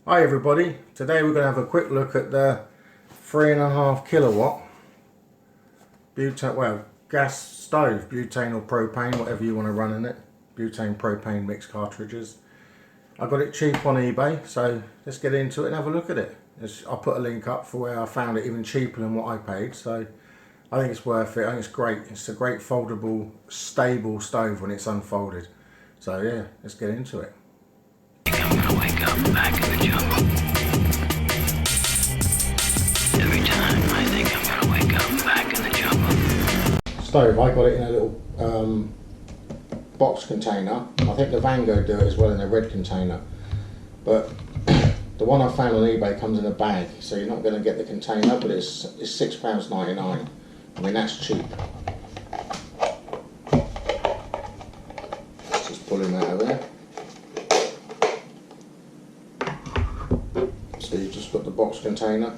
Hi everybody, today we're going to have a quick look at the 3.5 kilowatt gas stove, butane or propane, whatever you want to run in it, butane propane mixed cartridges. I got it cheap on eBay, so let's get into it and have a look at it. I'll put a link up for where I found it even cheaper than what I paid, so I think it's worth it. I think it's great. It's a great foldable, stable stove when it's unfolded. So yeah, let's get into it. I'm gonna wake up back in the jungle. Every time I think I'm gonna wake up back in the jungle. Stove, I got it in a little box container. I think the Vango do it as well in a red container. But the one I found on eBay comes in a bag, so you're not going to get the container, but it's £6.99. I mean, that's cheap. Let's just pull him out of there. So you've just got the box container,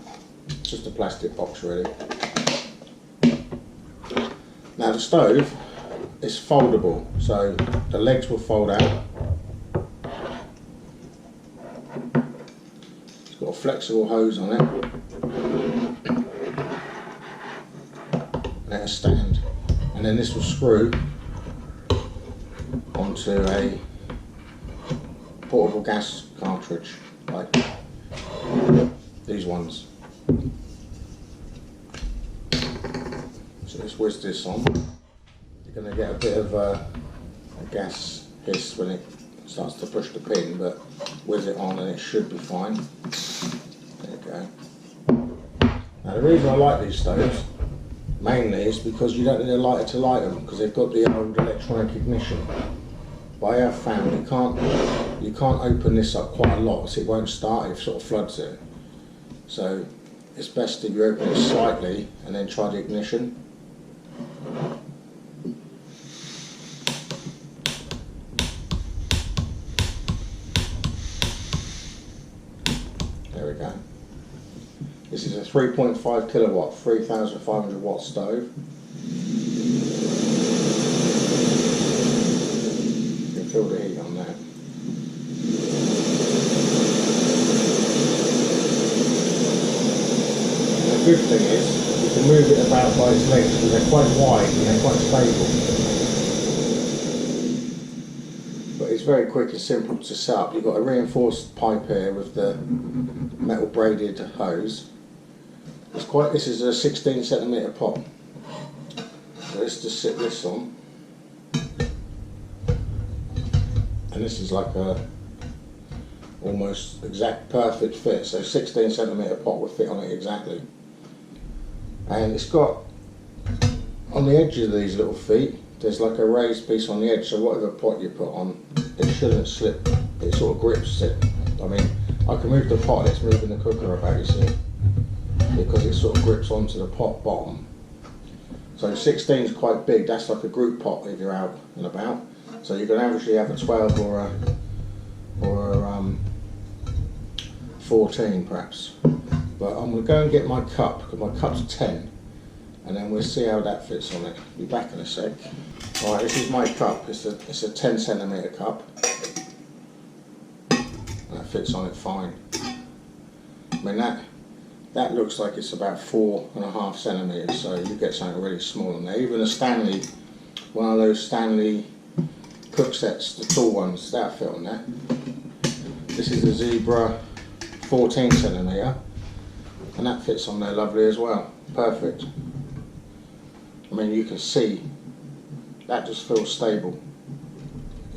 just a plastic box really. Now the stove is foldable, so the legs will fold out. It's got a flexible hose on it, and a stand, and then this will screw onto a portable gas cartridge, like these ones. So let's whiz this on. You're going to get a bit of a gas hiss when it starts to push the pin, but whiz it on and it should be fine. There you go. Now the reason I like these stoves mainly is because you don't need a lighter to light them, because they've got the old electronic ignition. But I have found you can't open this up quite a lot, so it won't start. It sort of floods it. So it's best if you open it slightly and then try the ignition. There we go. This is a 3.5 kilowatt, 3,500 watt stove. You can feel the heat on that. The good thing is, you can move it about by its legs because they're quite wide and they're quite stable. But it's very quick and simple to set up. You've got a reinforced pipe here with the metal braided hose. This is a 16 centimetre pot. So let's just sit this on. And this is like a almost exact perfect fit. So 16 centimetre pot would fit on it exactly. And it's got, on the edge of these little feet, there's like a raised piece on the edge, so whatever pot you put on, it shouldn't slip. It sort of grips it. I mean, I can move the pot and it's moving the cooker about, you see, because it sort of grips onto the pot bottom. So 16 is quite big. That's like a group pot if you're out and about. So you can actually have a 12 or a 14 perhaps. But I'm going to go and get my cup, because my cup's 10, and then we'll see how that fits on it. Be back in a sec. Alright, this is my cup. It's a 10 centimetre cup. That fits on it fine. I mean that looks like it's about 4.5 centimetres, so you get something really small in there. Even a Stanley, one of those Stanley cook sets, the tall ones, that'll fit on there. This is a Zebra 14 centimetre, and that fits on there lovely as well. Perfect. I mean, you can see that just feels stable.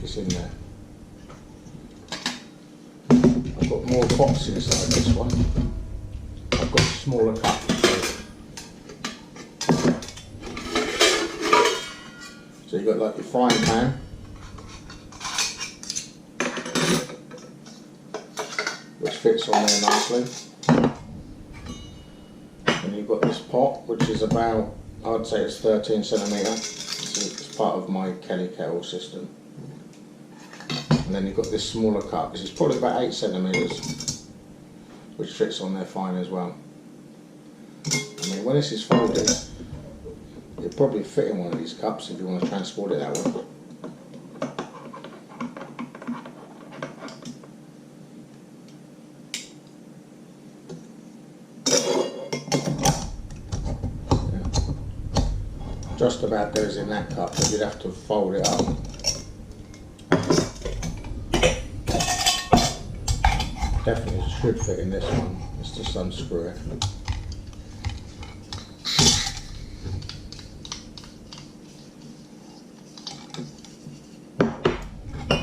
It's in there. I've got more pots inside this one. I've got a smaller cup. So you've got like your frying pan, which fits on there nicely. And you've got this pot, which is about, I'd say it's 13 centimetre. It's part of my Kelly kettle system. And then you've got this smaller cup. This is probably about 8 centimetres, which fits on there fine as well. I mean, when this is folded, it'll probably fit in one of these cups if you want to transport it that way. just about goes in that cup, but you'd have to fold it up. Definitely should fit in this one. Let's just unscrew it.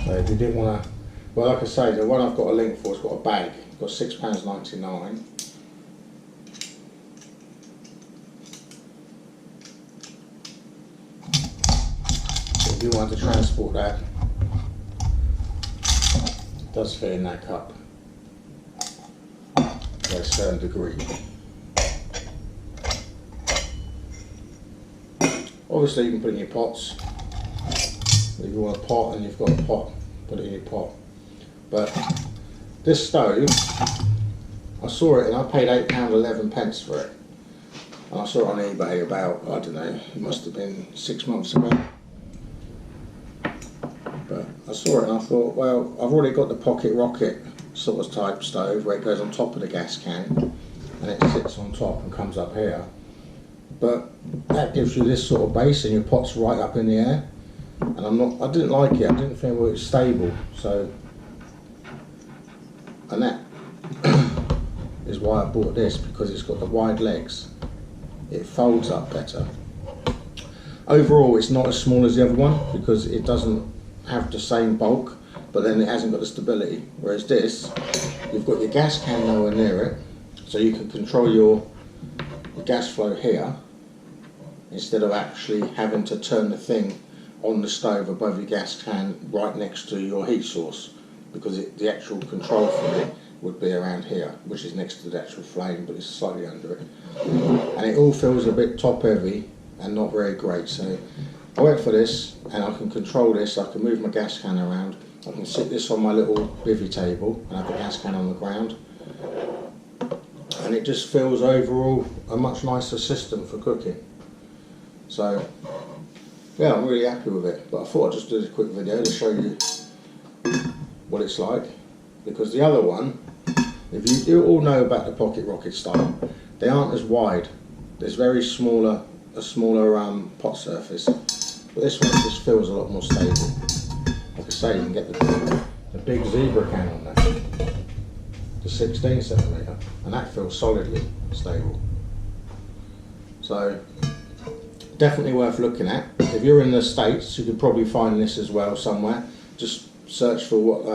So if you didn't want to, well, like I say, the one I've got a link for has got a bag. It's got £6.99. So if you want to transport that, it does fit in that cup to a certain degree. Obviously you can put it in your pots. If you want a pot and you've got a pot, put it in your pot. But this stove, I saw it and I paid £8.11 for it. And I saw it on eBay about, I don't know, it must have been 6 months ago. But I saw it and I thought, well, I've already got the pocket rocket sort of type stove where it goes on top of the gas can and it sits on top and comes up here. But that gives you this sort of base and your pot's right up in the air. And I didn't like it, I didn't think it was stable, so, and that is why I bought this, because it's got the wide legs, it folds up better. Overall it's not as small as the other one, because it doesn't have the same bulk, but then it hasn't got the stability, whereas this, you've got your gas can nowhere near it, so you can control your gas flow here, instead of actually having to turn the thing on the stove above your gas can right next to your heat source, because the actual control for it would be around here, which is next to the actual flame, but it's slightly under it. And it all feels a bit top heavy and not very great, so I went for this, and I can control this. I can move my gas can around, I can sit this on my little bivvy table and have the gas can on the ground, and it just feels overall a much nicer system for cooking. So yeah, I'm really happy with it, but I thought I'd just do this quick video to show you what it's like, because the other one, if you all know about the pocket rocket style, they aren't as wide. There's a smaller pot surface, but this one just feels a lot more stable. Like I say, you can get the big zebra can on there, the 16cm, and that feels solidly stable. So definitely worth looking at. If you're in the States, you could probably find this as well somewhere. Just search for what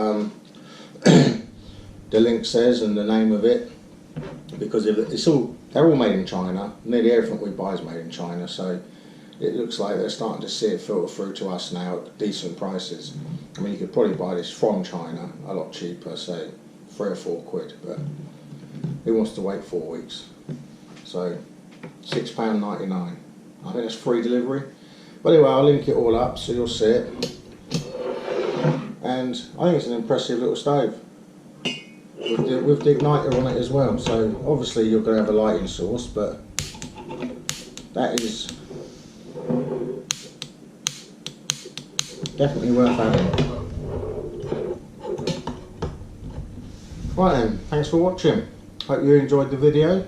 the link says and the name of it, because they're all made in China. Nearly everything we buy is made in China, so it looks like they're starting to see it filter through to us now at decent prices. I mean, you could probably buy this from China a lot cheaper, say £3 or £4, but who wants to wait 4 weeks? So £6.99. I think that's free delivery. But anyway, I'll link it all up so you'll see it. And I think it's an impressive little stove with the igniter on it as well. So obviously you're going to have a lighting source, but that is definitely worth having. Right then, thanks for watching. Hope you enjoyed the video.